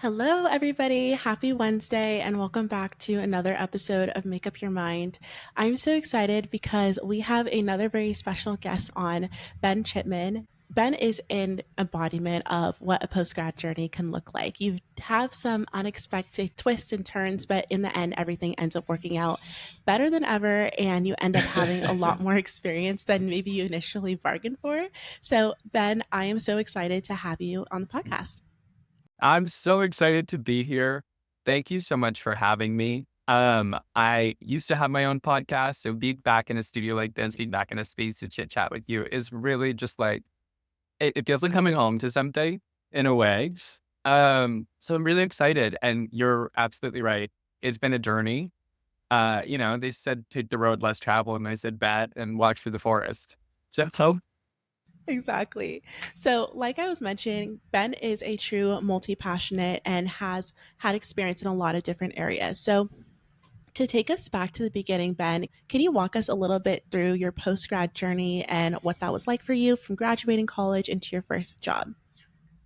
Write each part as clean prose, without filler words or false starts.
Hello, everybody. Happy Wednesday, and welcome back to another episode of Make Up Your Mind. I'm so excited because we have another very special guest on, Ben Chipman. Ben is an embodiment of what a post-grad journey can look like. You have some unexpected twists and turns, but in the end, everything ends up working out better than ever, and you end up having a lot more experience than maybe you initially bargained for. So, Ben, I am so excited to have you on the podcast. I'm so excited to be here. Thank you so much for having me. I used to have my own podcast, so being back in a studio like this, being back in a space to chit chat with you is really just like it feels like coming home to something in a way. So I'm really excited, and you're absolutely right. It's been a journey. They said take the road less traveled, and I said bet and walk through the forest. So Exactly. So, like I was mentioning, Ben is a true multi passionate and has had experience in a lot of different areas. So, to take us back to the beginning, Ben, can you walk us a little bit through your post grad journey and what that was like for you from graduating college into your first job?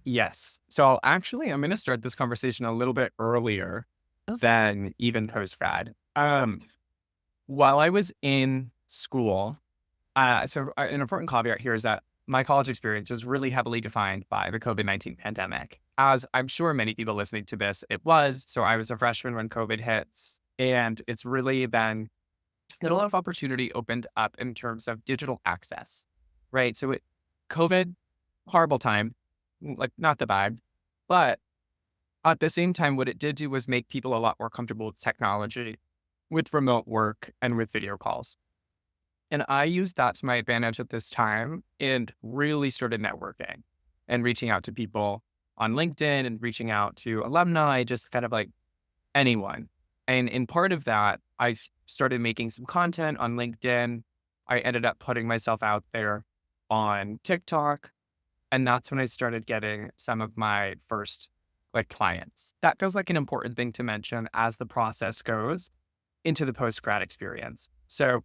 yes. So actually, I'm going to start this conversation a little bit earlier Okay. than even post grad. While I was in school, an important caveat here is that my college experience was really heavily defined by the COVID-19 pandemic. As I'm sure many people listening to this, it was. So I was a freshman when COVID hits, and it's really then that a lot of opportunity opened up in terms of digital access, right? COVID, horrible time, like not the vibe, but at the same time, what it did do was make people a lot more comfortable with technology, with remote work, and with video calls. And I used that to my advantage at this time and really started networking and reaching out to people on LinkedIn and reaching out to alumni, just kind of like anyone. And in part of that, started making some content on LinkedIn. I ended up putting myself out there on TikTok. And that's when I started getting some of my first like clients. That feels like an important thing to mention as the process goes into the post grad experience. So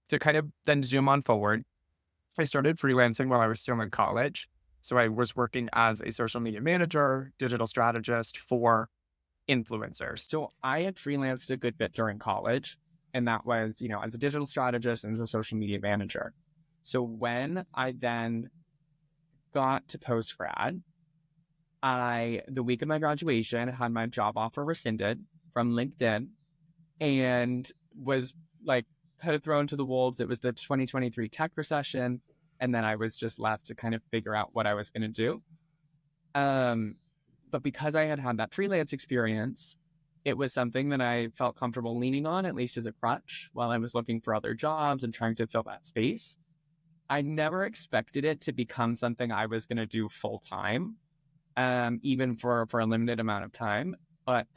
to kind of then zoom on forward, I started freelancing while I was still in college. So I was working as a social media manager, digital strategist for influencers. So I had freelanced a good bit during college, and that was, as a digital strategist and as a social media manager. So when I then got to post grad, the week of my graduation, had my job offer rescinded from LinkedIn and was like kind of thrown to the wolves. It was the 2023 tech recession. And then I was just left to kind of figure out what I was going to do. But because I had had that freelance experience, it was something that I felt comfortable leaning on, at least as a crutch, while I was looking for other jobs and trying to fill that space. I never expected it to become something I was going to do full time, even for a limited amount of time. But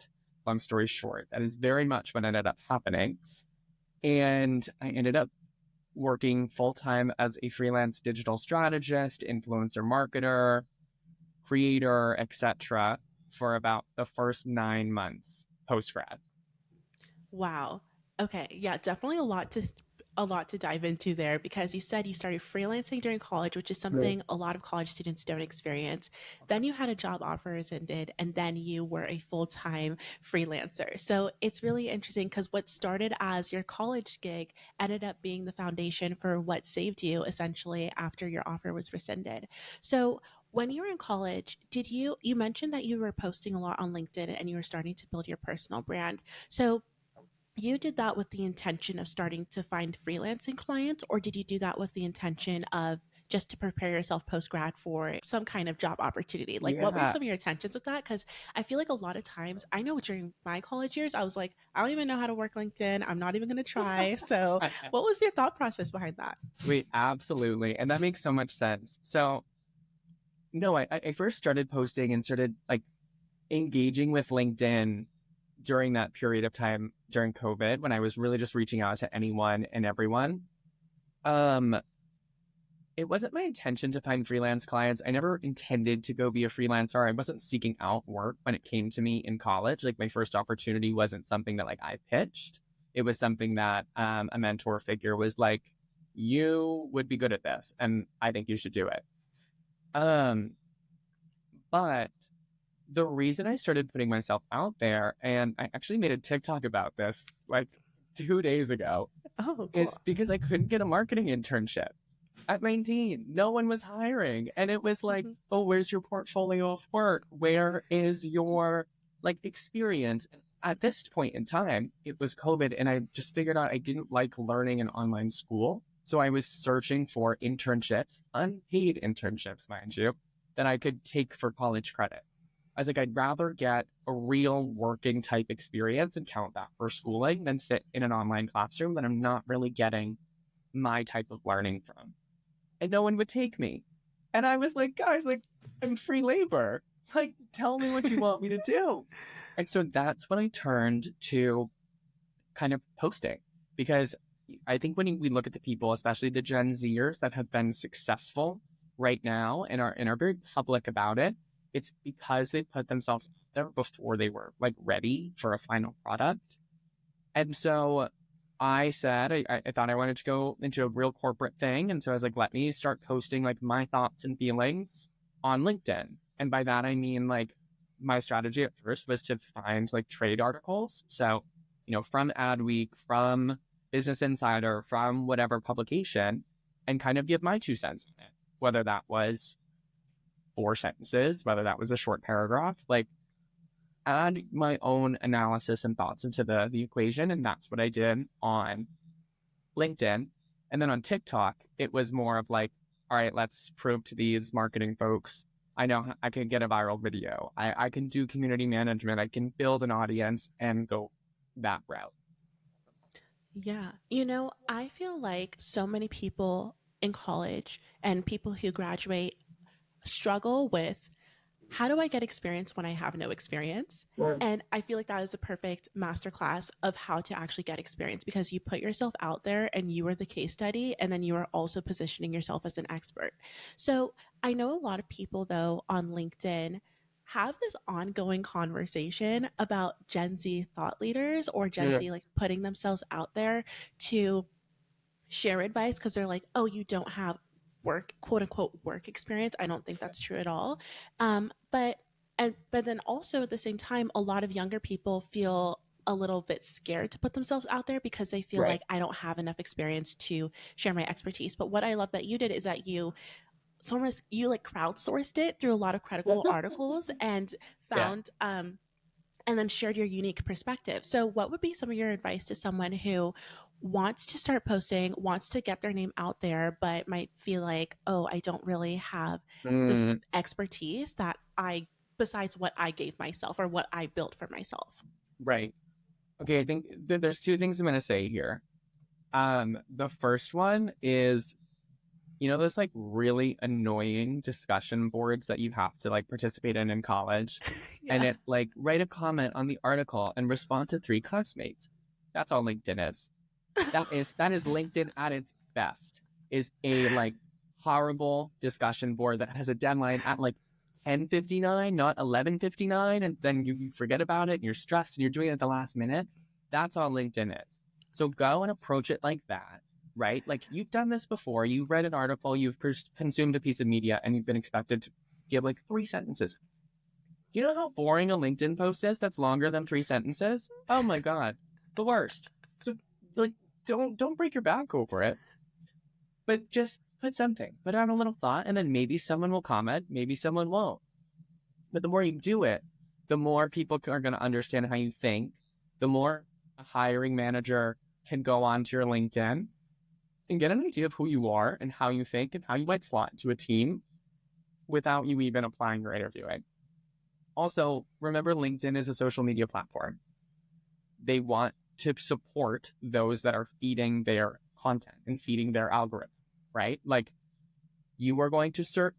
long story short, that is very much what ended up happening. And I ended up working full time as a freelance digital strategist, influencer marketer, creator, etc., for about the first 9 months post grad. Wow. Okay. Yeah, definitely a lot to dive into there because you said you started freelancing during college, which is Right. something a lot of college students don't experience. Then you had a job offer as ended, and then you were a full-time freelancer. So it's really interesting because what started as your college gig ended up being the foundation for what saved you essentially after your offer was rescinded. So when you were in college, did you mentioned that you were posting a lot on LinkedIn and you were starting to build your personal brand. So you did that with the intention of starting to find freelancing clients, or did you do that with the intention of just to prepare yourself post grad for some kind of job opportunity? Like, what were Yeah. some of your intentions with that? Because I feel like a lot of times, I know during my college years, I was like, I don't even know how to work LinkedIn. I'm not even going to try. So, what was your thought process behind that? Wait, absolutely. And that makes so much sense. So, no, I first started posting and started like engaging with LinkedIn during that period of time during COVID when I was really just reaching out to anyone and everyone. Um, it wasn't my intention to find freelance clients. I never intended to go be a freelancer. I wasn't seeking out work when it came to me in college. Like my first opportunity wasn't something that like I pitched. It was something that a mentor figure was like, you would be good at this, and I think you should do it. Um, but the reason I started putting myself out there, and I actually made a TikTok about this like 2 days ago, Oh, cool. is because I couldn't get a marketing internship at 19. No one was hiring. And it was like, Mhm. oh, where's your portfolio of work? Where is your like experience? At this point in time, it was COVID, and I just figured out I didn't like learning in online school. So I was searching for internships, unpaid internships, mind you, that I could take for college credit. I was like, I'd rather get a real working type experience and count that for schooling than sit in an online classroom that I'm not really getting my type of learning from. And no one would take me. And I was like, guys, like, I'm free labor. Like, tell me what you want me to do. And so that's when I turned to kind of posting, because I think when we look at the people, especially the Gen Zers that have been successful right now and are very public about it, it's because they put themselves out there before they were like ready for a final product. And so I said, I thought I wanted to go into a real corporate thing. And so I was like, let me start posting like my thoughts and feelings on LinkedIn. And by that, I mean like my strategy at first was to find like trade articles. So, from Adweek, from Business Insider, from whatever publication, and kind of give my 2 cents on it, whether that was 4 sentences, whether that was a short paragraph, like add my own analysis and thoughts into the equation. And that's what I did on LinkedIn. And then on TikTok, it was more of like, all right, let's prove to these marketing folks, I know I can get a viral video. I can do community management. I can build an audience and go that route. Yeah. I feel like so many people in college and people who graduate struggle with, how do I get experience when I have no experience? And I feel like that is a perfect masterclass of how to actually get experience, because you put yourself out there and you are the case study, and then you are also positioning yourself as an expert. So I know a lot of people, though, on LinkedIn have this ongoing conversation about Gen Z thought leaders or Gen Yeah. Z like putting themselves out there to share advice, because they're like, oh, you don't have work, quote unquote, work experience. I don't think that's true at all. But then also at the same time, a lot of younger people feel a little bit scared to put themselves out there because they feel Right. like, I don't have enough experience to share my expertise. But what I love that you did is that you like crowdsourced it through a lot of credible articles and Yeah. found and then shared your unique perspective. So, what would be some of your advice to someone who wants to start posting, wants to get their name out there, but might feel like, oh, I don't really have the Mm, expertise that besides what I gave myself or what I built for myself? right. Okay. I think there's two things I'm going to say here. The first one is, those like really annoying discussion boards that you have to like participate in college, and Yeah. it like write a comment on the article and respond to 3 classmates. That's all LinkedIn is. That is LinkedIn at its best. Is a like horrible discussion board that has a deadline at like 10:59, not 11:59, and then you forget about it and you're stressed and you're doing it at the last minute. That's all LinkedIn is. So go and approach it like that, right? Like you've done this before. You've read an article, you've consumed a piece of media, and you've been expected to give like 3 sentences. Do you know how boring a LinkedIn post is that's longer than 3 sentences? Oh my God, the worst. So like, don't break your back over it, but just put something, put out a little thought, and then maybe someone will comment, maybe someone won't. But the more you do it, the more people are going to understand how you think, the more a hiring manager can go onto your LinkedIn and get an idea of who you are and how you think and how you might slot into a team without you even applying or interviewing. Also, remember LinkedIn is a social media platform. They want to support those that are feeding their content and feeding their algorithm, right? Like you are going to start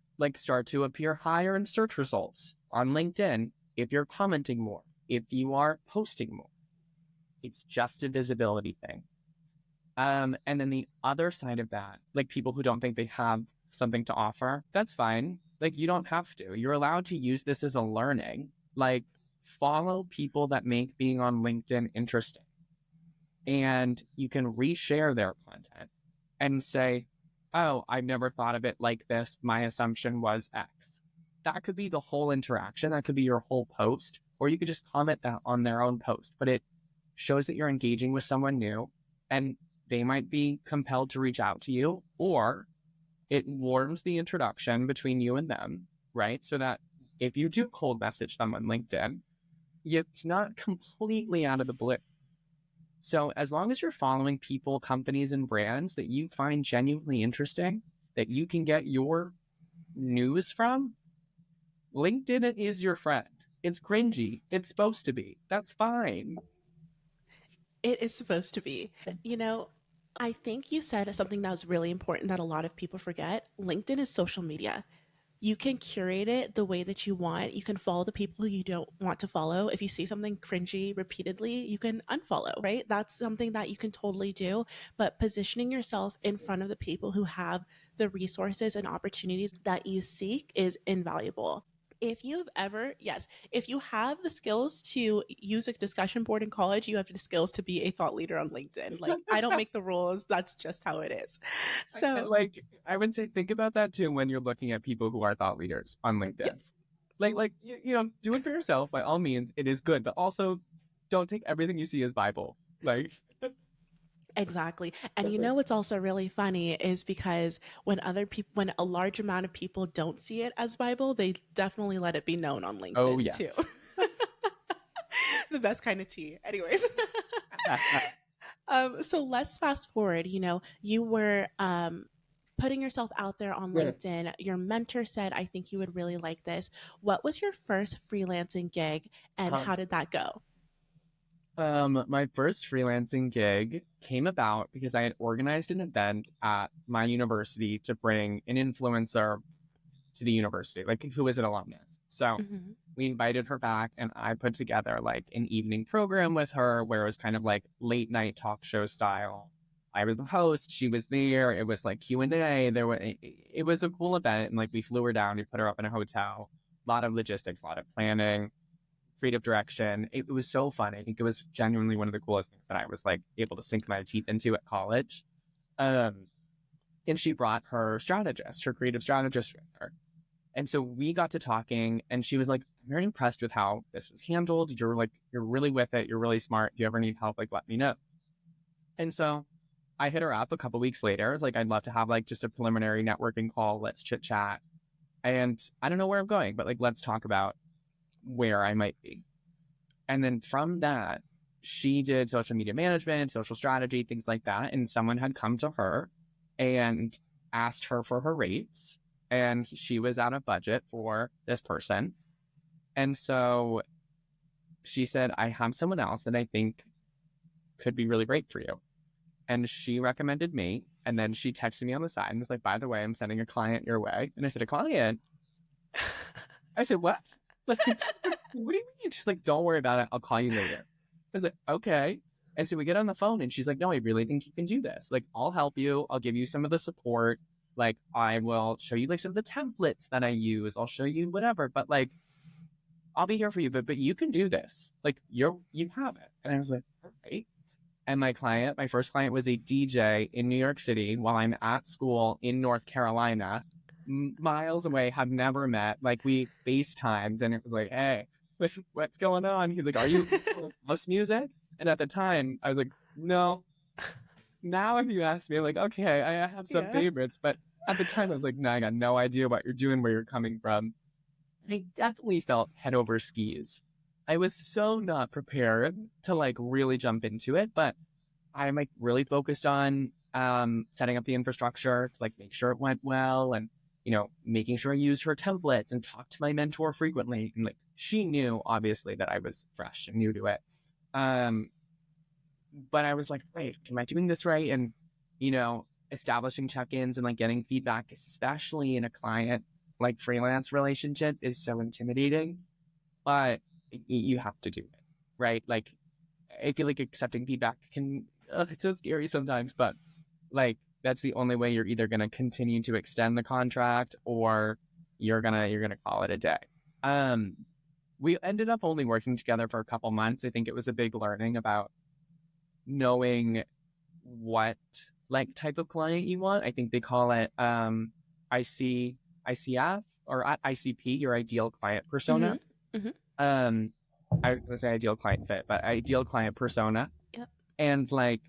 to appear higher in search results on LinkedIn if you're commenting more, if you are posting more. It's just a visibility thing. And then the other side of that, like people who don't think they have something to offer, that's fine. Like you don't have to. You're allowed to use this as a learning. Like follow people that make being on LinkedIn interesting. And you can reshare their content and say, oh, I've never thought of it like this. My assumption was X. that could be the whole interaction. That could be your whole post, or you could just comment that on their own post, but it shows that you're engaging with someone new and they might be compelled to reach out to you, or it warms the introduction between you and them, right? So that if you do cold message them on LinkedIn, it's not completely out of the blue. So as long as you're following people, companies, and brands that you find genuinely interesting, that you can get your news from, LinkedIn is your friend. It's cringy. It's supposed to be. That's fine. It is supposed to be. You know, I think you said something that was really important that a lot of people forget. LinkedIn is social media. You can curate it the way that you want. You can follow the people you don't want to follow. If you see something cringy repeatedly, you can unfollow, right? That's something that you can totally do. But positioning yourself in front of the people who have the resources and opportunities that you seek is invaluable. If you've ever, yes, if you have the skills to use a discussion board in college, you have the skills to be a thought leader on LinkedIn. Like, I don't make the rules. That's just how it is. And So, like, I would say, think about that too when you're looking at people who are thought leaders on LinkedIn. yes. Do it for yourself by all means. It is good, but also don't take everything you see as Bible. Like, Exactly. And you know what's also really funny is because when a large amount of people don't see it as Bible, they definitely let it be known on oh LinkedIn too. yes. The best kind of tea. Anyways. So let's fast forward. You know, you were putting yourself out there on Yeah. LinkedIn. Your mentor said, I think you would really like this. What was your first freelancing gig and how did that go? My first freelancing gig came about because I had organized an event at my university to bring an influencer to the university, like who was an alumnus. So Mm-hmm. we invited her back and I put together like an evening program with her where it was kind of like late night talk show style. I was the host, she was there. It was like Q&A. It was a cool event, and like we flew her down, we put her up in a hotel. A lot of logistics, a lot of planning, creative direction. It was so fun. I think it was genuinely one of the coolest things that I was like able to sink my teeth into at college. Um, and she brought her strategist, her creative strategist with her. And so we got to talking, and she was like, I'm very impressed with how this was handled. You're really with it. You're really smart. If you ever need help, like, let me know. And so I hit her up a couple weeks later. I was like, I'd love to have like just a preliminary networking call. Let's chit chat. And I don't know where I'm going, but like, let's talk about where I might be. And then from that, she did social media management, social strategy, things like that. And someone had come to her and asked her for her rates. And she was out of budget for this person. And so she said, I have someone else that I think could be really great for you. And she recommended me. And then she texted me on the side and was like, by the way, I'm sending a client your way. And I said, a client? I said, what? Like, what do you mean? She's like, don't worry about it. I'll call you later. I was like, okay. And so we get on the phone and she's like, no, I really think you can do this. Like, I'll help you. I'll give you some of the support. Like, I will show you like some of the templates that I use. I'll show you whatever. But like, I'll be here for you. But you can do this. Like, you have it. And I was like, all right. And my first client was a DJ in New York City while I'm at school in North Carolina, miles away, have never met. Like we FaceTimed and it was like, hey, what's going on? He's like, are you house music? And at the time I was like, no. Now if you ask me, like, okay, I have some Yeah. favorites, but at the time I was like, no, I got no idea what you're doing, where you're coming from. I definitely felt head over skis. I was so not prepared to like really jump into it, but I'm like really focused on setting up the infrastructure to like make sure it went well, and making sure I used her templates and talked to my mentor frequently. And like she knew obviously that I was fresh and new to it. Um, but I was like, wait, am I doing this right? And establishing check-ins and like getting feedback, especially in a client like freelance relationship, is so intimidating. But you have to do it, right? Like I feel like accepting feedback can it's so scary sometimes, but like that's the only way you're either gonna continue to extend the contract or you're gonna call it a day. Um, we ended up only working together for a couple months. I think it was a big learning about knowing what like type of client you want. I think they call it IC ICF. or at ICP, your ideal client Mm-hmm. persona. Mm-hmm. Um, I was gonna say ideal client fit, but ideal client persona. Yep. And like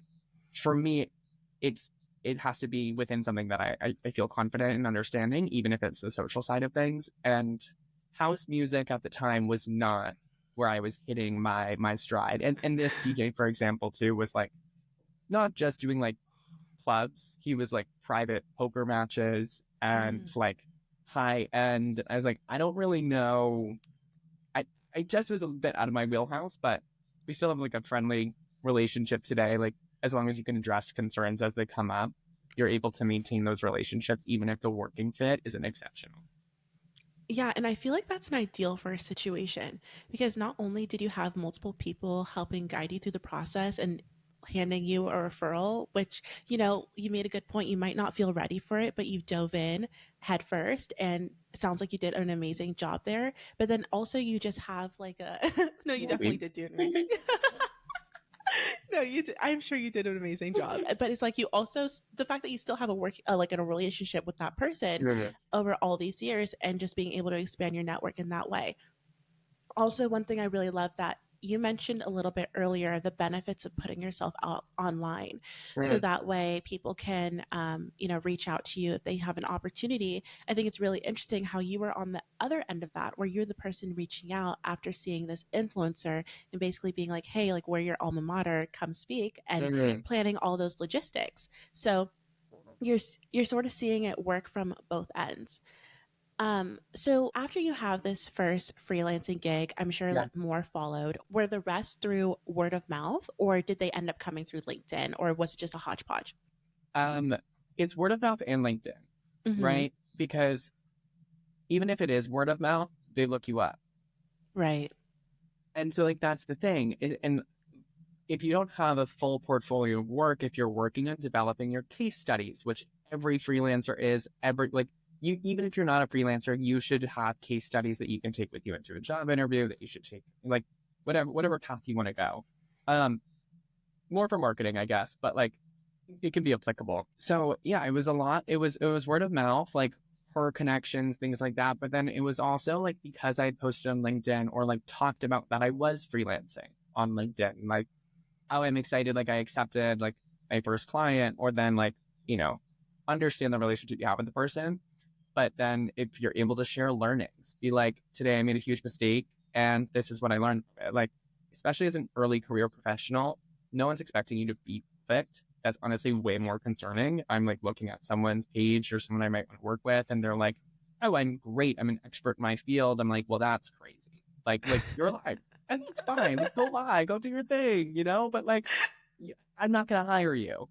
for me, it's it has to be within something that I feel confident in understanding, even if it's the social side of things. And house music at the time was not where I was hitting my stride. And this DJ, for example, too, was like not just doing like clubs. He was like private poker matches and Mm. like high end. I was like, I don't really know. I I just was a bit out of my wheelhouse, but we still have like a friendly relationship today. Like as long as you can address concerns as they come up, you're able to maintain those relationships, even if the working fit isn't exceptional. Yeah, and I feel like that's an ideal for a situation because not only did you have multiple people helping guide you through the process and handing you a referral, which, you made a good point. You might not feel ready for it, but you dove in head first and it sounds like you did an amazing job there. But then also you just have like a no, you definitely We, did do an amazing no, you did. I'm sure you did an amazing job. But it's like you also the fact that you still have a work like in a relationship with that person yeah, over all these years and just being able to expand your network in that way. Also, one thing I really love that you mentioned a little bit earlier the benefits of putting yourself out online so yeah, that way people can reach out to you if they have an opportunity. I think it's really interesting how you were on the other end of that where you're the person reaching out after seeing this influencer and basically being like, hey, like we're your alma mater, come speak, and yeah. planning all those logistics. So you're sort of seeing it work from both ends. So after you have this first freelancing gig, I'm sure Yeah. that more followed. Were the rest through word of mouth, or did they end up coming through LinkedIn, or was it just a hodgepodge? Um, it's word of mouth and LinkedIn, Mm-hmm. right? Because even if it is word of mouth, they look you up. Right. And so like that's the thing. And if you don't have a full portfolio of work, if you're working on developing your case studies, which every freelancer is, every like you, even if you're not a freelancer, you should have case studies that you can take with you into a job interview, that you should take, like whatever path you want to go. Um, More for marketing, I guess, but like it can be applicable. So yeah, it was a lot. It was word of mouth, like her connections, things like that. But then it was also like because I had posted on LinkedIn or like talked about that I was freelancing on LinkedIn, like oh, I'm excited, like I accepted like my first client, or then like, you know, understand the relationship you have with the person. But then if you're able to share learnings, be like, today I made a huge mistake and this is what I learned from it. Like, especially as an early career professional, no one's expecting you to be perfect. That's honestly way more concerning. I'm like looking at someone's page or someone I might want to work with, and they're like, oh, I'm great. I'm an expert in my field. I'm like, well, that's crazy. Like you're lying. And that's fine. Like, go lie, go do your thing, But like, I'm not going to hire you.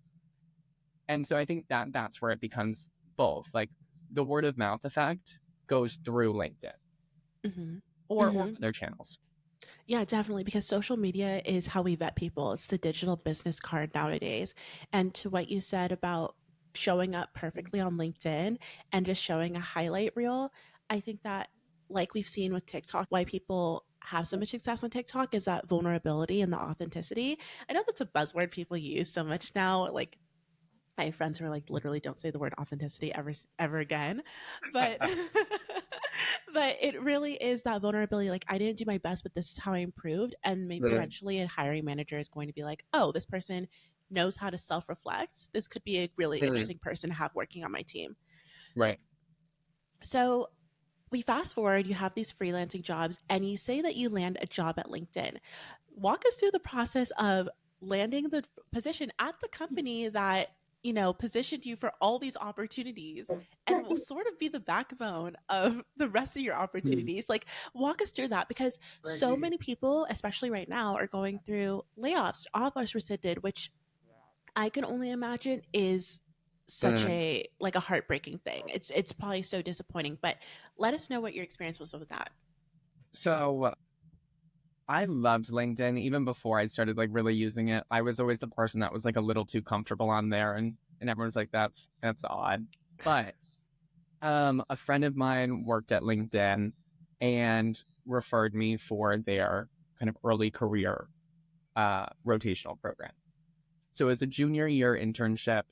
And so I think that that's where it becomes both. Like the word of mouth effect goes through LinkedIn Mm-hmm. or Mm-hmm. other channels. Yeah, definitely. Because social media is how we vet people. It's the digital business card nowadays. And to what you said about showing up perfectly on LinkedIn and just showing a highlight reel, I think that, like we've seen with TikTok, why people have so much success on TikTok is that vulnerability and the authenticity. I know that's a buzzword people use so much now. Like I have friends who are like, literally, don't say the word authenticity ever again. But but it really is that vulnerability. Like I didn't do my best, but this is how I improved. And maybe eventually a hiring manager is going to be like, oh, this person knows how to self-reflect. This could be a really interesting person to have working on my team. Right. So we fast forward, you have these freelancing jobs, and you say that you land a job at LinkedIn. Walk us through the process of landing the position at the company that, positioned you for all these opportunities and will sort of be the backbone of the rest of your opportunities. Like, walk us through that because so many people, especially right now, are going through layoffs, offers rescinded, which I can only imagine is such a like a heartbreaking thing. It's probably so disappointing, but let us know what your experience was with that. So I loved LinkedIn even before I started like really using it. I was always the person that was like a little too comfortable on there, and everyone's like, that's odd. But a friend of mine worked at LinkedIn and referred me for their kind of early career rotational program. So it was a junior year internship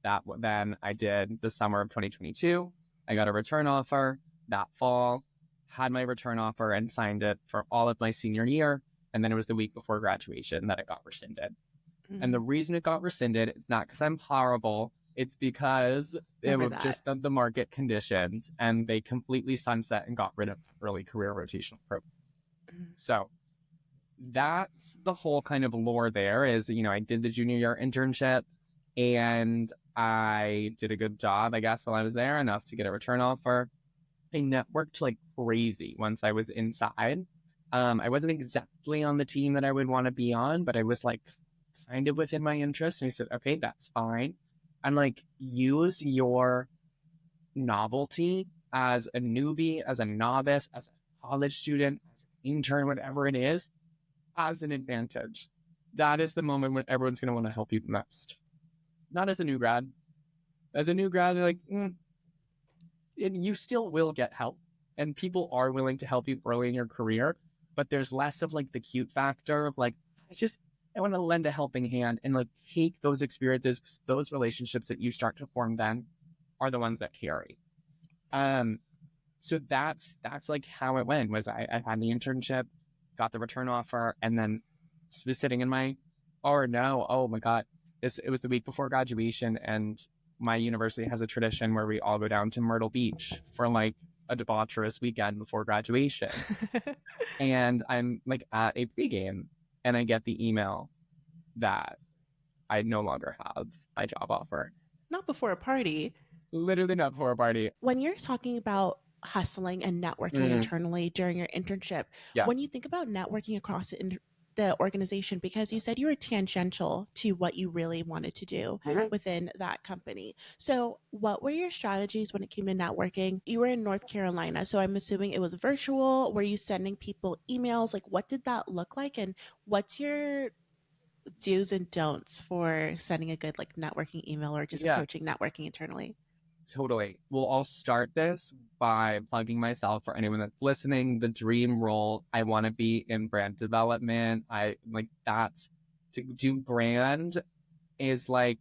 that then I did the summer of 2022. I got a return offer. that fall, had my return offer and signed it for all of my senior year. And then it was the week before graduation that it got rescinded. And the Mm, reason it got rescinded, it's not because I'm horrible. It's because it remember was that. just the market conditions, and they completely sunset and got rid of early career rotational program. Mm. So that's the whole kind of lore there is, I did the junior year internship and I did a good job, I guess, while I was there, enough to get a return offer. I networked like crazy once I was inside. I wasn't exactly on the team that I would want to be on, but I was like kind of within my interest. And he said, okay, that's fine. And like use your novelty as a newbie, as a novice, as a college student, as an intern, whatever it is, as an advantage. That is the moment when everyone's going to want to help you the most. Not as a new grad. As a new grad, they're like, and you still will get help. And people are willing to help you early in your career, but there's less of like the cute factor of like, I want to lend a helping hand and like take those experiences, those relationships that you start to form then are the ones that carry. Um, so that's like how it went was I had the internship, got the return offer, and then was sitting in my, oh my God, it was the week before graduation, and my university has a tradition where we all go down to Myrtle Beach for like a debaucherous weekend before graduation. And I'm like at a pregame and I get the email that I no longer have my job offer. Not before a party. Literally not for a party. When you're talking about hustling and networking Mm, internally during your internship, yeah. when you think about networking across the organization, because you said you were tangential to what you really wanted to do Mhm. within that company. So, what were your strategies when it came to networking? You were in North Carolina, so I'm assuming it was virtual. Were you sending people emails? Like, what did that look like? And what's your do's and don'ts for sending a good like networking email or just Yeah. approaching networking internally? Totally. Well, I'll start this by plugging myself for anyone that's listening. The dream role, I want to be in brand development. I like that's to do brand is like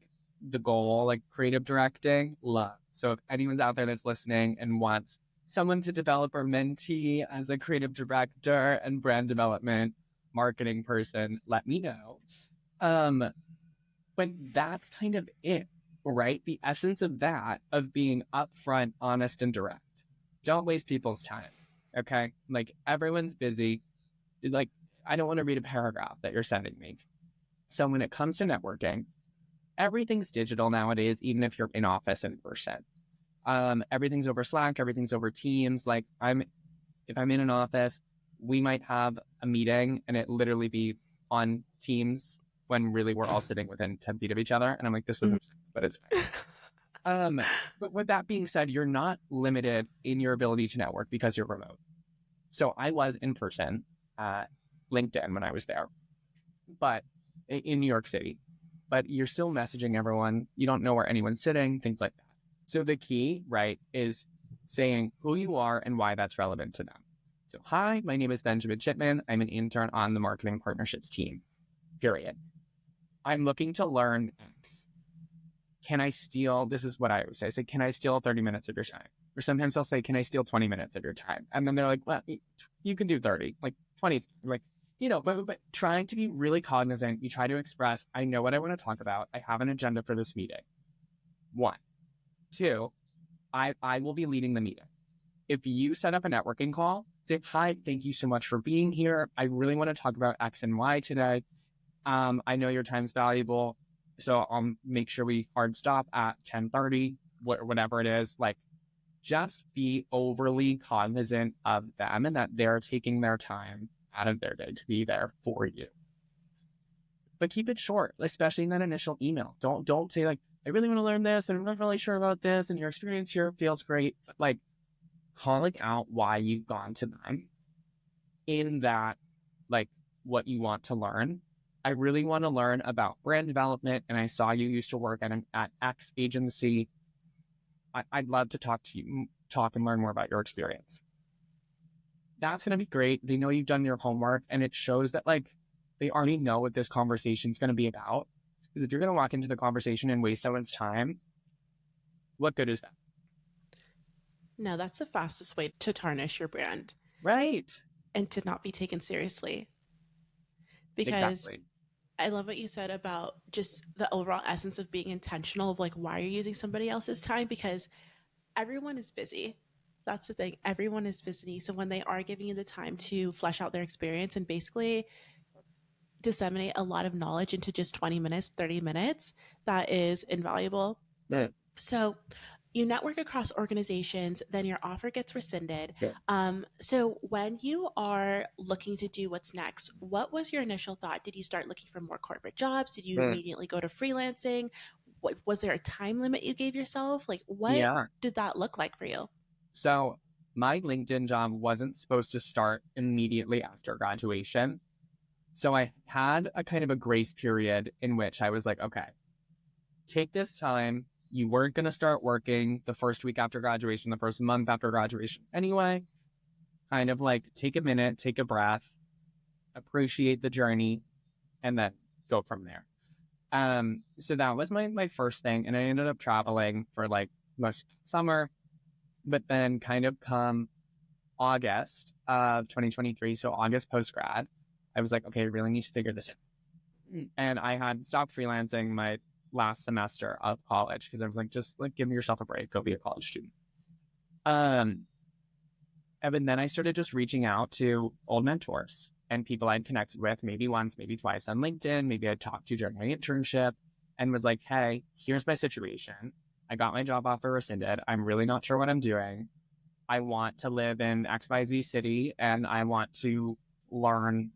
the goal, like creative directing, love. So if anyone's out there that's listening and wants someone to develop or mentee as a creative director and brand development marketing person, let me know. Um, but that's kind of it, right? The essence of that, of being upfront, honest, and direct. Don't waste people's time. Okay. Like everyone's busy. Like, I don't want to read a paragraph that you're sending me. So when it comes to networking, everything's digital nowadays, even if you're in office in person. Everything's over Slack, everything's over Teams. Like if I'm in an office, we might have a meeting and it literally be on Teams when really we're all sitting within 10 feet of each other. And I'm like, this Mhm. isn't, but it's fine. But with that being said, you're not limited in your ability to network because you're remote. So I was in person at LinkedIn when I was there, but in New York City, but you're still messaging everyone. You don't know where anyone's sitting, things like that. So the key, right, is saying who you are and why that's relevant to them. So, hi, my name is Benjamin Chipman. I'm an intern on the marketing partnerships team, period. I'm looking to learn X. Can I steal, this is what I always say, can I steal 30 minutes of your time? Or sometimes I'll say, can I steal 20 minutes of your time? And then they're like, well, you can do 30, like 20, like, but trying to be really cognizant, you try to express, I know what I want to talk about. I have an agenda for this meeting. One. Two, I will be leading the meeting. If you set up a networking call, say, hi, thank you so much for being here. I really want to talk about X and Y today. I know your time's valuable, so I'll make sure we hard stop at 10:30, whatever it is. Like, just be overly cognizant of them and that they're taking their time out of their day to be there for you. But keep it short, especially in that initial email. Don't say like, I really want to learn this, and I'm not really sure about this, and your experience here feels great. But like, calling out why you've gone to them in that, like, what you want to learn. I really want to learn about brand development, and I saw you used to work at X agency. I'd love to talk to you, talk and learn more about your experience. That's going to be great. They know you've done your homework, and it shows that like they already know what this conversation is going to be about. Because if you're going to walk into the conversation and waste someone's time, what good is that? No, that's the fastest way to tarnish your brand Right. and to not be taken seriously. Because Exactly. I love what you said about just the overall essence of being intentional of like why you're using somebody else's time, because everyone is busy. That's the thing. Everyone is busy. So when they are giving you the time to flesh out their experience and basically disseminate a lot of knowledge into just 20 minutes, 30 minutes, that is invaluable. Yeah. So you network across organizations, then your offer gets rescinded. Yeah. So when you are looking to do what's next, what was your initial thought? Did you start looking for more corporate jobs? Did you Yeah. immediately go to freelancing? What, was there a time limit you gave yourself? Like, what Yeah. did that look like for you? So my LinkedIn job wasn't supposed to start immediately after graduation. So I had a kind of a grace period in which I was like, okay, take this time. You weren't going to start working the first week after graduation, the first month after graduation anyway. Kind of like take a minute, take a breath, appreciate the journey, and then go from there. So that was my first thing. And I ended up traveling for like most of the summer, but then kind of come August of 2023, so August post-grad, I was like, okay, I really need to figure this out. And I had stopped freelancing my last semester of college because I was like, just like give yourself a break, go be a college student. Um, and then I started just reaching out to old mentors and people I'd connected with maybe once, maybe twice on LinkedIn, maybe I'd talked to during my internship and was like, hey, here's my situation. I got my job offer rescinded. I'm really not sure what I'm doing. I want to live in XYZ city and I want to learn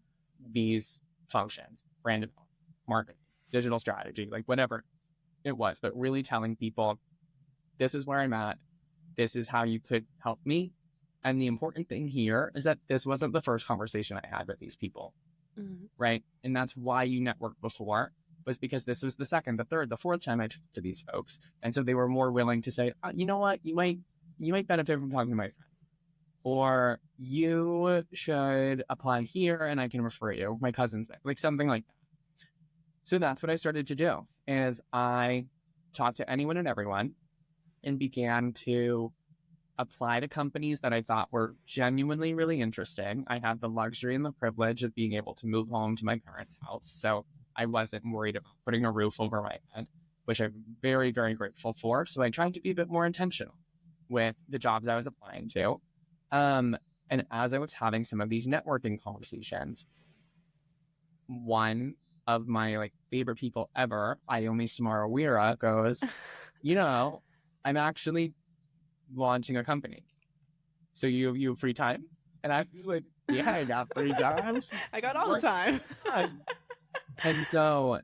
these functions, brand development, marketing, digital strategy, like whatever it was, but really telling people, this is where I'm at. This is how you could help me. And the important thing here is that this wasn't the first conversation I had with these people, Mm. right? And that's why you networked before, was because this was the second, the third, the fourth time I talked to these folks. And so they were more willing to say, you know what, you might benefit from talking to my friend. Or you should apply here and I can refer you. My cousin's there, like something like that. So that's what I started to do is I talked to anyone and everyone and began to apply to companies that I thought were genuinely really interesting. I had the luxury and the privilege of being able to move home to my parents' house. So I wasn't worried about putting a roof over my head, which I'm very, very grateful for. So I tried to be a bit more intentional with the jobs I was applying to. Um, and as I was having some of these networking conversations, one of my like favorite people ever, Iomi Samara goes, I'm actually launching a company. So you have free time? And I was like, yeah, I got free time. I got all the What? time. And so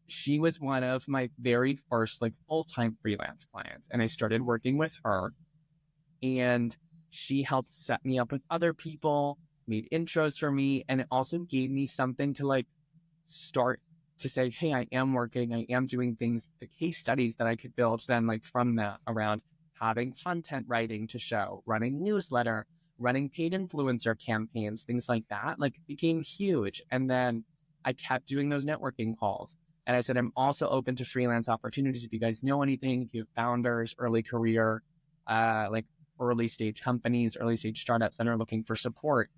she was one of my very first like full-time freelance clients. And I started working with her and she helped set me up with other people, made intros for me, and it also gave me something to like start to say, hey, I am working, I am doing things, the case studies that I could build then like from that around having content writing to show, running newsletter, running paid influencer campaigns, things like that, like became huge. And then I kept doing those networking calls. And I said, I'm also open to freelance opportunities. If you guys know anything, if you have founders, early career, like early stage companies, early stage startups that are looking for support.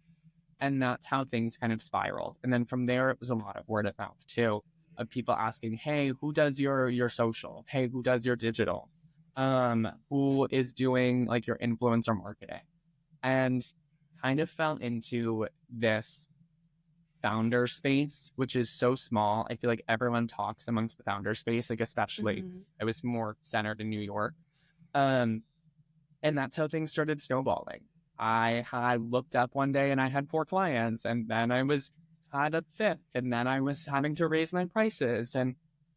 And that's how things kind of spiraled. And then from there, it was a lot of word of mouth too, of people asking, hey, who does your social? Hey, who does your digital? Who is doing like your influencer marketing? And kind of fell into this founder space, which is so small. I feel like everyone talks amongst the founder space, like especially Mm-hmm. I was more centered in New York. Um, and that's how things started snowballing. I had looked up one day and I had 4 clients, and then had a fifth, and then I was having to raise my prices and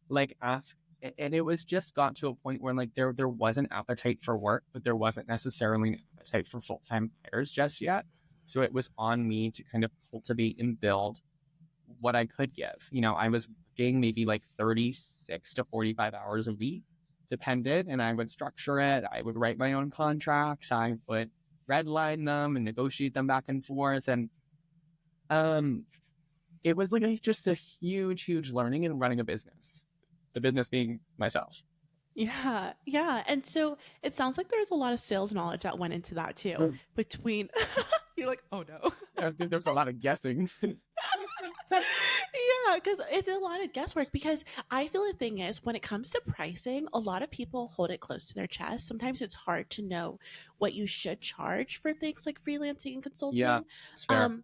like ask. And it was just got to a point where like there was an appetite for work, but there wasn't necessarily an appetite for full-time hires just yet. So it was on me to kind of cultivate and build what I could give. I was working maybe like 36 to 45 hours a week, dependent, and I would structure it. I would write my own contracts. I would redline them and negotiate them back and forth. And um, it was like just a huge, huge learning in running a business, the business being myself. Yeah, yeah. And so it sounds like there's a lot of sales knowledge that went into that too. Mm. Between you're like, oh no. I think there's a lot of guessing. Yeah, because it's a lot of guesswork. Because I feel the thing is, when it comes to pricing, a lot of people hold it close to their chest. Sometimes it's hard to know what you should charge for things like freelancing and Yeah, consulting. it's fair. Um,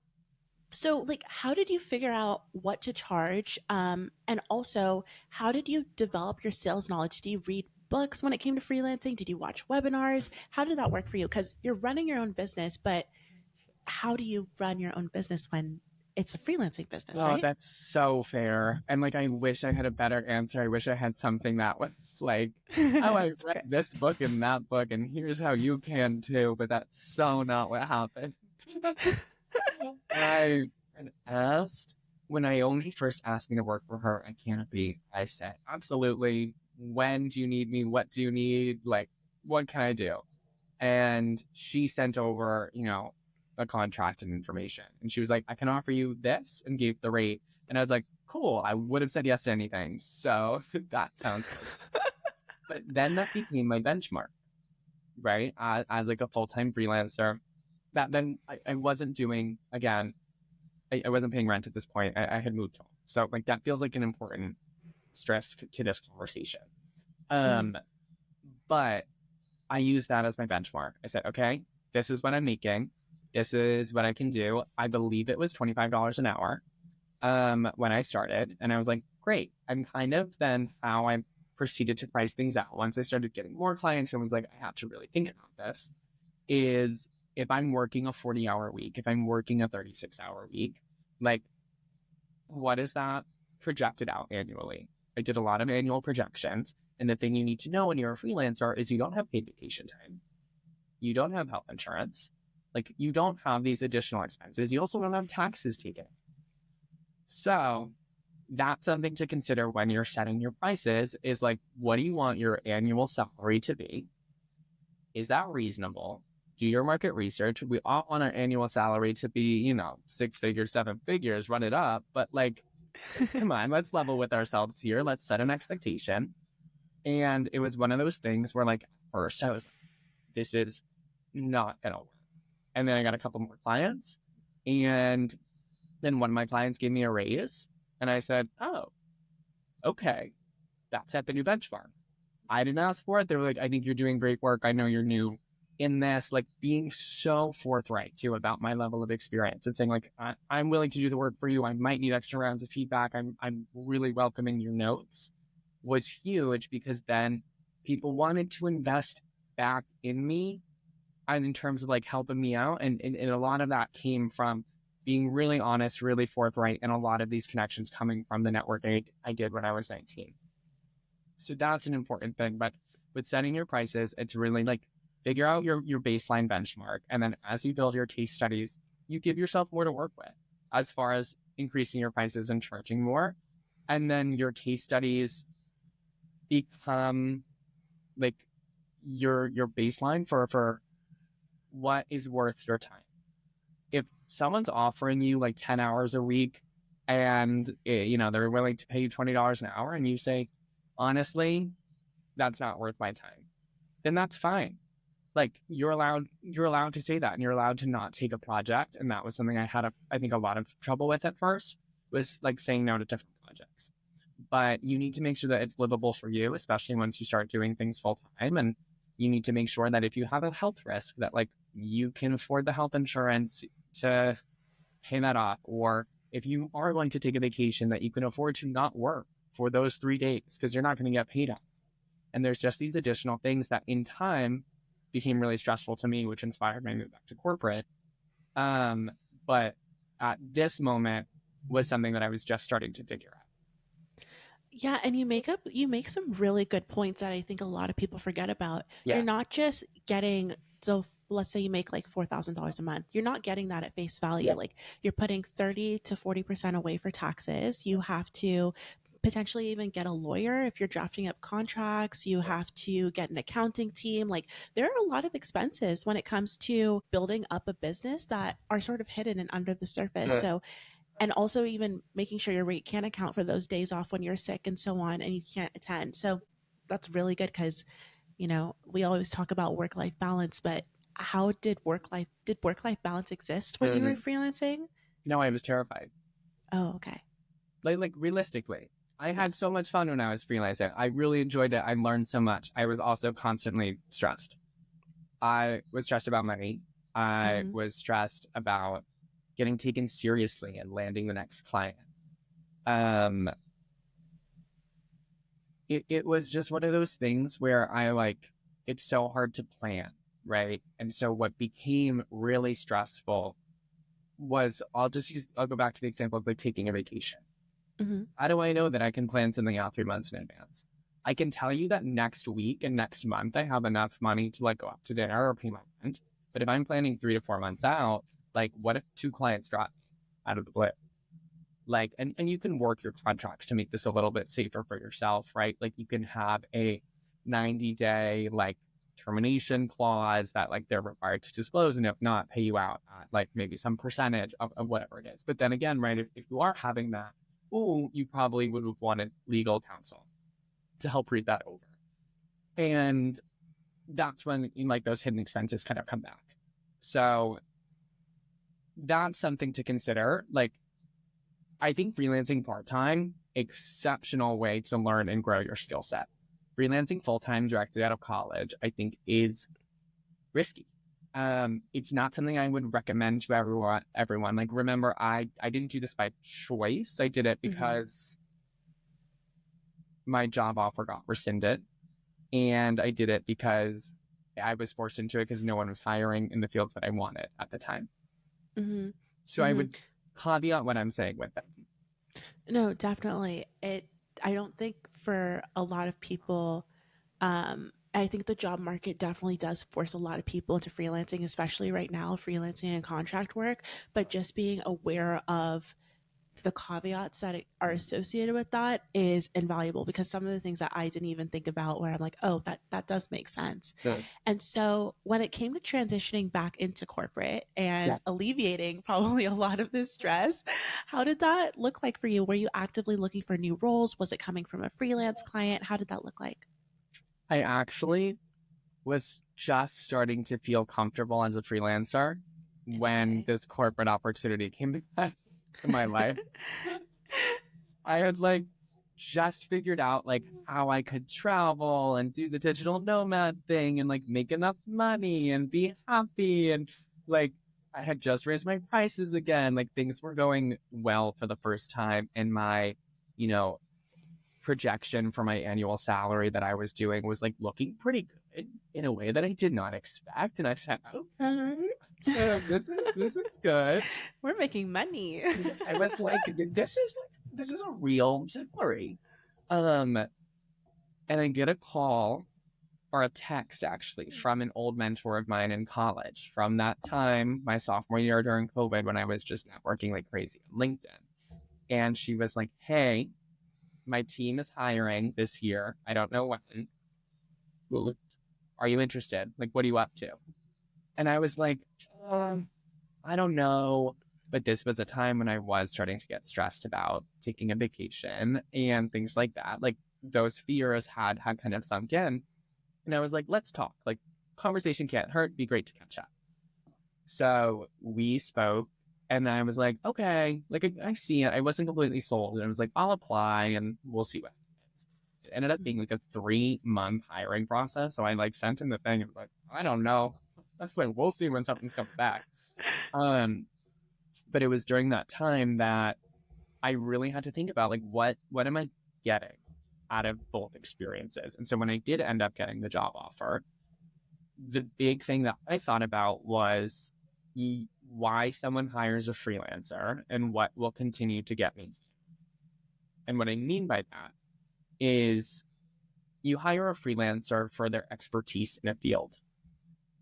so, like, how did you figure out what to charge? And also, how did you develop your sales knowledge? Did you read books when it came to freelancing? Did you watch webinars? How did that work for you? Because you're running your own business, but how do you run your own business when it's a freelancing business, Oh, right? that's so fair. And like, I wish I had a better answer. I wish I had something that was like, oh, I It's read okay. this book and that book, and here's how you can too. But that's so not what happened. I had asked when Naomi first asked me to work for her at Canopy, I said, absolutely. When do you need me? What do you need? Like, what can I do? And she sent over, a contract and information. And she was like, I can offer you this, and gave the rate. And I was like, cool. I would have said yes to anything. So that sounds good. But then that became my benchmark, right? As like a full-time freelancer. That then I wasn't doing, again, I wasn't paying rent at this point. I had moved home. So like that feels like an important stress to this conversation. Mhm. Um, but I used that as my benchmark. I said, okay, this is what I'm making. This is what I can do. I believe it was $25 an hour when I started. And I was like, great. And kind of then how I proceeded to price things out once I started getting more clients and was like, I have to really think about this is if I'm working a 40-hour week, if I'm working a 36-hour week, like what is that projected out annually? I did a lot of annual projections. And the thing you need to know when you're a freelancer is you don't have paid vacation time. You don't have health insurance. Like you don't have these additional expenses. You also don't have taxes taken. So that's something to consider when you're setting your prices is like, what do you want your annual salary to be? Is that reasonable? Do your market research. We all want our annual salary to be, 6 figures, 7 figures, run it up. But like, come on, let's level with ourselves here. Let's set an expectation. And it was one of those things where like, first I was like, this is not going to work. And then I got a couple more clients. And then one of my clients gave me a raise. And I said, oh, okay, that's at the new benchmark. I didn't ask for it. They were like, I think you're doing great work. I know you're new in this, like being so forthright too about my level of experience and saying like, I'm willing to do the work for you. I might need extra rounds of feedback. I'm really welcoming your notes was huge because then people wanted to invest back in me and in terms of like helping me out. And a lot of that came from being really honest, really forthright, and a lot of these connections coming from the networking I did when I was 19. So that's an important thing. But with setting your prices, it's really like figure out your baseline benchmark. And then as you build your case studies, you give yourself more to work with as far as increasing your prices and charging more. And then your case studies become like your baseline for what is worth your time. If someone's offering you like 10 hours a week and they're willing to pay you $20 an hour and you say, honestly, that's not worth my time, then that's fine. Like you're allowed to say that and you're allowed to not take a project. And that was something I had I think a lot of trouble with at first was like saying no to different projects. But you need to make sure that it's livable for you, especially once you start doing things full time. And you need to make sure that if you have a health risk that like you can afford the health insurance to pay that off. Or if you are going to take a vacation that you can afford to not work for those 3 days because you're not going to get paid out. And there's just these additional things that in time became really stressful to me, which inspired me to move back to corporate. But at this moment was something that I was just starting to figure out. Yeah, and you make some really good points that I think a lot of people forget about. You're Yeah. not just getting so let's say you make like $4,000 a month. You're not getting that at face value. Yeah. Like you're putting 30 to 40% away for taxes. You have to potentially even get a lawyer if you're drafting up contracts. You have to get an accounting team. Like there are a lot of expenses when it comes to building up a business that are sort of hidden and under the surface. Uh, So and also even making sure your rate can account for those days off when you're sick and so on and you can't attend. So that's really good because, we always talk about work-life balance, but how did work-life balance exist when you were Mhm. freelancing? No, I was terrified. Oh, okay. Like realistically, I Yeah. had so much fun when I was freelancing. I really enjoyed it. I learned so much. I was also constantly stressed. I was stressed about money. I Hmm. was stressed about getting taken seriously and landing the next client. Um, it was just one of those things where it's so hard to plan, right? And so what became really stressful was I'll go back to the example of like taking a vacation. Hmm. How do I know that I can plan something out 3 months in advance? I can tell you that next week and next month I have enough money to like go out to dinner or pay my rent. But if I'm planning 3 to 4 months out, like what if two clients drop out of the blue? Like, and you can work your contracts to make this a little bit safer for yourself, right? Like you can have a 90-day like termination clause that like they're required to disclose, and if not, pay you out at like maybe some percentage of whatever it is. But then again, right, if you are having that, you probably would have wanted legal counsel to help read that over. And that's when like those hidden expenses kind of come back. So that's something to consider. Like I think freelancing part-time, exceptional way to learn and grow your skill set. Freelancing full-time directly out of college, I think is risky. It's not something I would recommend to everyone. Like, remember, I didn't do this by choice. I did it Hmm. because my job offer got rescinded. And I did it because I was forced into it because no one was hiring in the fields that I wanted at the time. Hmm. So I Hmm. would caveat what I'm saying with that. No, definitely. I don't think for a lot of people, I think the job market definitely does force a lot of people into freelancing, especially right now, freelancing and contract work. But just being aware of the caveats that are associated with that is invaluable because some of the things that I didn't even think about where I'm like, oh, that does make sense. The, And so when it came to transitioning back into corporate and yeah. alleviating probably a lot of this stress, how did that look like for you? Were you actively looking for new roles? Was it coming from a freelance client? How did that look like? I actually was just starting to feel comfortable as a freelancer when Interesting. this corporate opportunity came back to my life. I had like just figured out like how I could travel and do the digital nomad thing and like make enough money and be happy, and like I had just raised my prices again. Like things were going well for the first time, and my, you know, projection for my annual salary that I was doing was like looking pretty good in a way that I did not expect. And I said, okay, so this is good. We're making money. I was like, this is a real salary. Um, and I get a call or a text actually from an old mentor of mine in college from that time, my sophomore year during COVID, when I was just networking like crazy on LinkedIn. And she was like, hey, my team is hiring this year. I don't know when. Are you interested? Like, what are you up to? And I was like, um, I don't know. But this was a time when I was starting to get stressed about taking a vacation and things like that. Like those fears had kind of sunk in. And I was like, let's talk. Like conversation can't hurt. Be great to catch up. So we spoke, and I was like, okay, like I see it. I wasn't completely sold. And I was like, I'll apply and we'll see what happens. It ended up being like a 3-month hiring process. So I like sent in the thing and was like, I don't know. That's like, we'll see when something's coming back. Um, but it was during that time that I really had to think about like, what am I getting out of both experiences? And so when I did end up getting the job offer, the big thing that I thought about was why someone hires a freelancer and what will continue to get me. And what I mean by that is you hire a freelancer for their expertise in a field.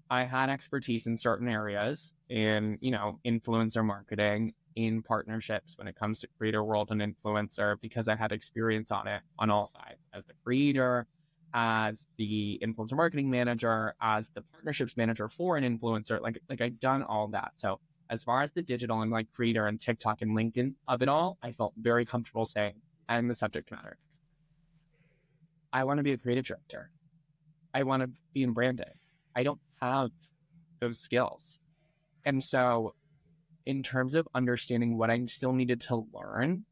I had expertise in certain areas in, influencer marketing, in partnerships when it comes to creator world and influencer, because I had experience on it on all sides as the creator, as the influencer marketing manager, as the partnerships manager for an influencer. Like I'd done all that. So as far as the digital and like creator and TikTok and LinkedIn of it all, I felt very comfortable saying I'm the subject matter. I want to be a creative director. I want to be in branding. I don't have those skills. And so, in terms of understanding what I still needed to learn,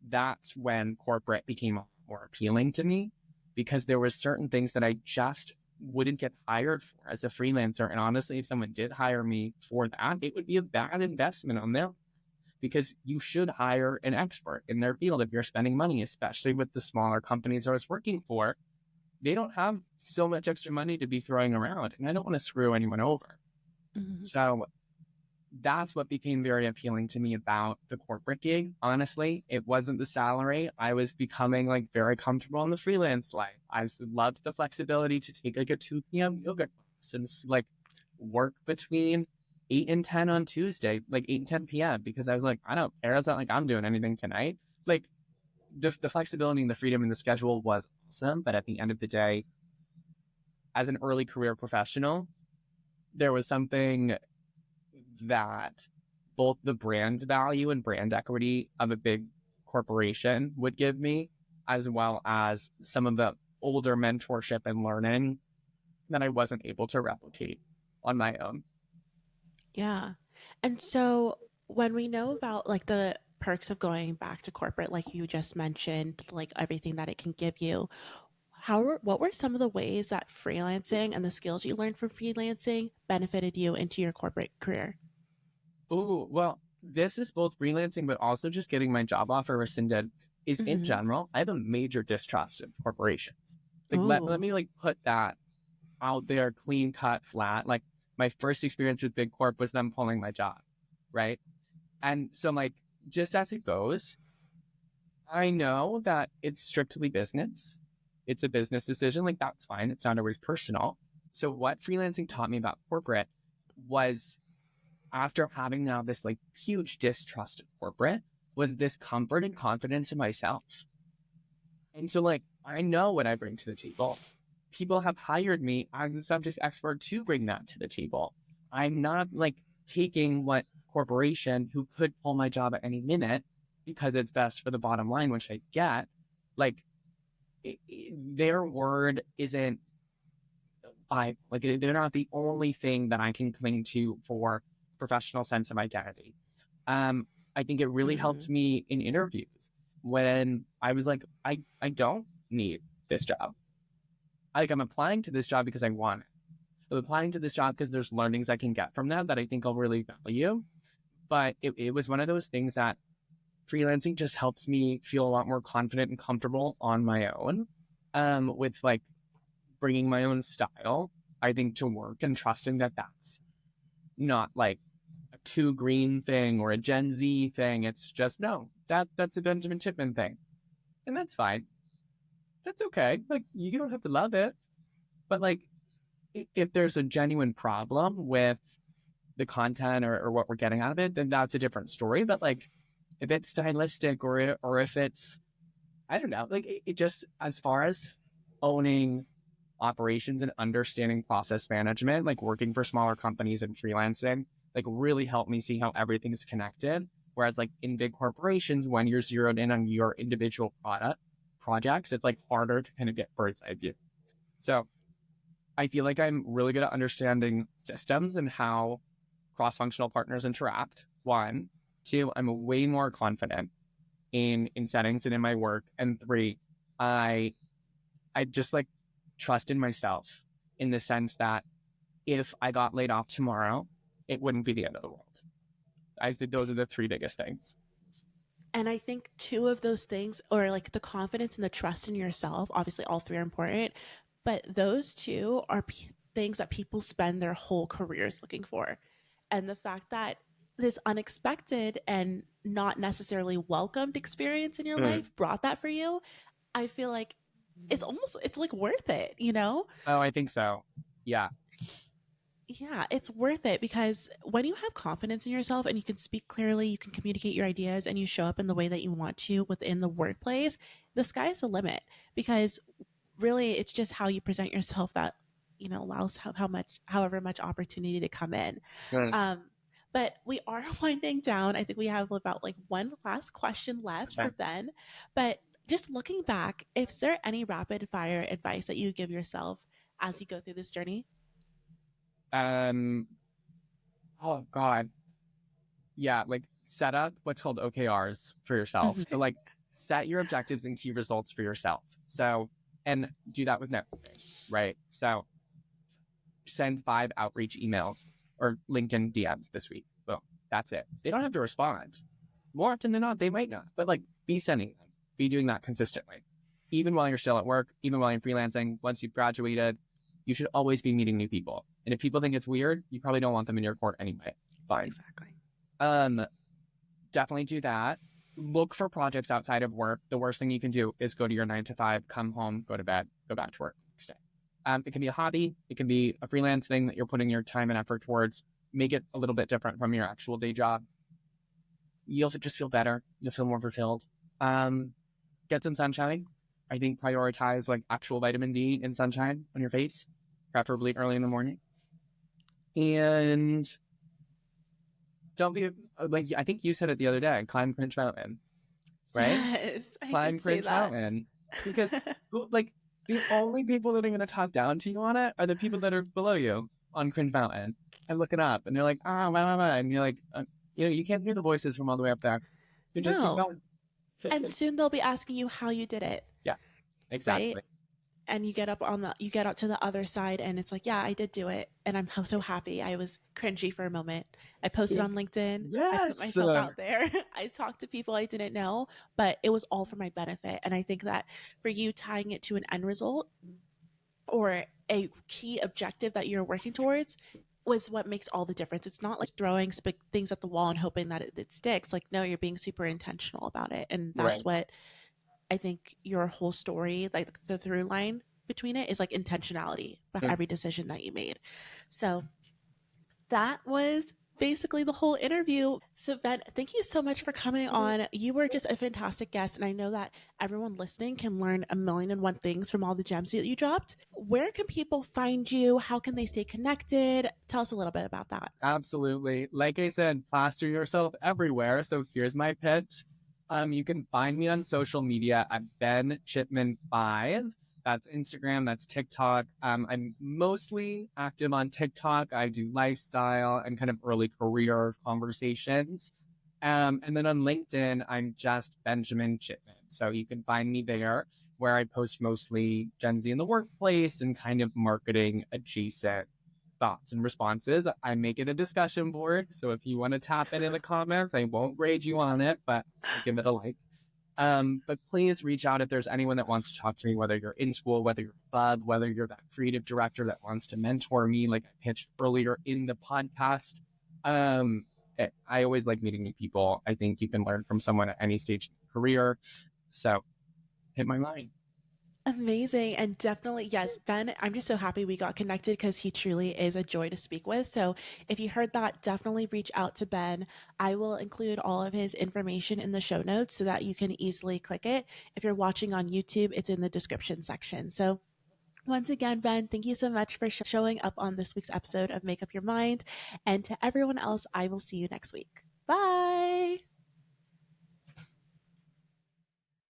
that's when corporate became more appealing to me because there were certain things that I just wouldn't get hired for as a freelancer. And honestly, if someone did hire me for that, it would be a bad investment on them because you should hire an expert in their field if you're spending money, especially with the smaller companies I was working for. They don't have so much extra money to be throwing around, and I don't want to screw anyone over. Mhm. So that's what became very appealing to me about the corporate gig. Honestly, it wasn't the salary. I was becoming like very comfortable in the freelance life. I loved the flexibility to take like a 2 p.m. yoga class and like work between 8 and 10 on Tuesday, like 8 and 10 p.m. because I was like, I don't care. It's not like I'm doing anything tonight. Like the flexibility and the freedom in the schedule was awesome. But at the end of the day, as an early career professional, there was something that both the brand value and brand equity of a big corporation would give me, as well as some of the older mentorship and learning that I wasn't able to replicate on my own. Yeah. And so when we know about like the perks of going back to corporate, like you just mentioned, like everything that it can give you, what were some of the ways that freelancing and the skills you learned from freelancing benefited you into your corporate career? Ooh, well, this is both freelancing, but also just getting my job offer rescinded. Is in Mm-hmm. general, I have a major distrust of corporations. Like, let Oh, me like put that out there, clean cut, flat. Like, my first experience with Big Corp was them pulling my job, right? And so, like, just as it goes, I know that it's strictly business. It's a business decision. Like, that's fine. It's not always personal. So, what freelancing taught me about corporate was after having now this like huge distrust of corporate, was this comfort and confidence in myself. And so, like, I know what I bring to the table. People have hired me as a subject expert to bring that to the table. I'm not like taking what corporation who could pull my job at any minute because it's best for the bottom line, which I get. Like, their word isn't like they're not the only thing that I can cling to for professional sense of identity. Um, I think it really mm-hmm. helped me in interviews when I was like, I don't need this job. Like, I'm applying to this job because I want it. I'm applying to this job because there's learnings I can get from that that I think I'll really value. But it was one of those things that freelancing just helps me feel a lot more confident and comfortable on my own, with like bringing my own style, I think, to work and trusting that that's not like a too green thing or a Gen Z thing. It's just, no, that's a Benjamin Chipman thing. And that's fine. That's okay. Like, you don't have to love it. But like, if there's a genuine problem with the content or what we're getting out of it, then that's a different story. But like, if it's stylistic or if it's, I don't know, like it just, as far as owning operations and understanding process management, like working for smaller companies and freelancing, like really helped me see how everything's connected. Whereas like in big corporations, when you're zeroed in on your individual projects, it's like harder to kind of get bird's eye view. So I feel like I'm really good at understanding systems and how cross-functional partners interact. One, two, I'm way more confident in settings and in my work. And three, I I just like trust in myself in the sense that if I got laid off tomorrow, it wouldn't be the end of the world. I think those are the three biggest things. And I think two of those things, or like the confidence and the trust in yourself, obviously all three are important, but those two are things that people spend their whole careers looking for. And the fact that this unexpected and not necessarily welcomed experience in your Mm. life brought that for you, I feel like it's like worth it, you know? Oh, I think so. Yeah. Yeah, it's worth it because when you have confidence in yourself and you can speak clearly, you can communicate your ideas, and you show up in the way that you want to within the workplace, the sky's the limit. Because really, it's just how you present yourself that allows however much opportunity to come in. Mm. Um, but we are winding down. I think we have about like one last question left for Okay. Ben. But Just looking back, is there any rapid fire advice that you give yourself as you go through this journey? Um, oh God. Yeah, like set up what's called OKRs for yourself. So like set your objectives and key results for yourself. So and do that with networking, right? So send 5 outreach emails or LinkedIn DMs this week. Boom. That's it. They don't have to respond. More often than not, they might not. But like be sending them. Be doing that consistently. Even while you're still at work, even while you're freelancing, once you've graduated, you should always be meeting new people. And if people think it's weird, you probably don't want them in your court anyway. Fine. Exactly. Um, Definitely do that. Look for projects outside of work. The worst thing you can do is go to your 9 to 5, come home, go to bed, go back to work next day. It can be a hobby. It can be a freelance thing that you're putting your time and effort towards. Make it a little bit different from your actual day job. You'll just feel better. You'll feel more fulfilled. Get some sunshine. I think prioritize like actual vitamin D and sunshine on your face, preferably early in the morning. And don't be like, I think you said it the other day, climb Cringe Mountain, right? Yes, I Climb did say Cringe that. Mountain. Because like the only people that are going to talk down to you on it are the people that are below you on Cringe Mountain and looking up and they're like, oh, and you're like, you can't hear the voices from all the way up there. You just keep No. going. And soon they'll be asking you how you did it, Yeah, right? exactly. And you get out to the other side and it's like, yeah, I did do it. And I'm so happy. I was cringy for a moment. I posted on LinkedIn. I put Yes. myself out there. I talked to people I didn't know, but it was all for my benefit. And I think that for you tying it to an end result or a key objective that you're working towards was what makes all the difference. It's not like throwing things at the wall and hoping that it sticks. Like, no, you're being super intentional about it. And that's Right. what I think your whole story, like the through line between it, is like intentionality behind Mm. every decision that you made. So that was basically the whole interview. So, Ben, thank you so much for coming on. You were just a fantastic guest, and I know that everyone listening can learn a million and one things from all the gems that you dropped. Where can people find you? How can they stay connected? Tell us a little bit about that. Absolutely. Like I said, plaster yourself everywhere. So here's my pitch. You can find me on social media at Ben Chipman 5. That's Instagram, that's TikTok. I'm mostly active on TikTok. I do lifestyle and kind of early career conversations. And then on LinkedIn, I'm just Benjamin Chipman. So you can find me there where I post mostly Gen Z in the workplace and kind of marketing adjacent thoughts and responses. I make it a discussion board. So if you want to tap it in the comments, I won't grade you on it, but I'll give it a like. But please reach out if there's anyone that wants to talk to me, whether you're in school, whether you're a bub, whether you're that creative director that wants to mentor me, like I pitched earlier in the podcast. I always like meeting new people. I think you can learn from someone at any stage in your career. So hit my line. Amazing. And definitely, yes, Ben, I'm just so happy we got connected because he truly is a joy to speak with. So if you heard that, definitely reach out to Ben. I will include all of his information in the show notes so that you can easily click it. If you're watching on YouTube, it's in the description section. So once again, Ben, thank you so much for showing up on this week's episode of Make Up Your Mind. And to everyone else, I will see you next week. Bye.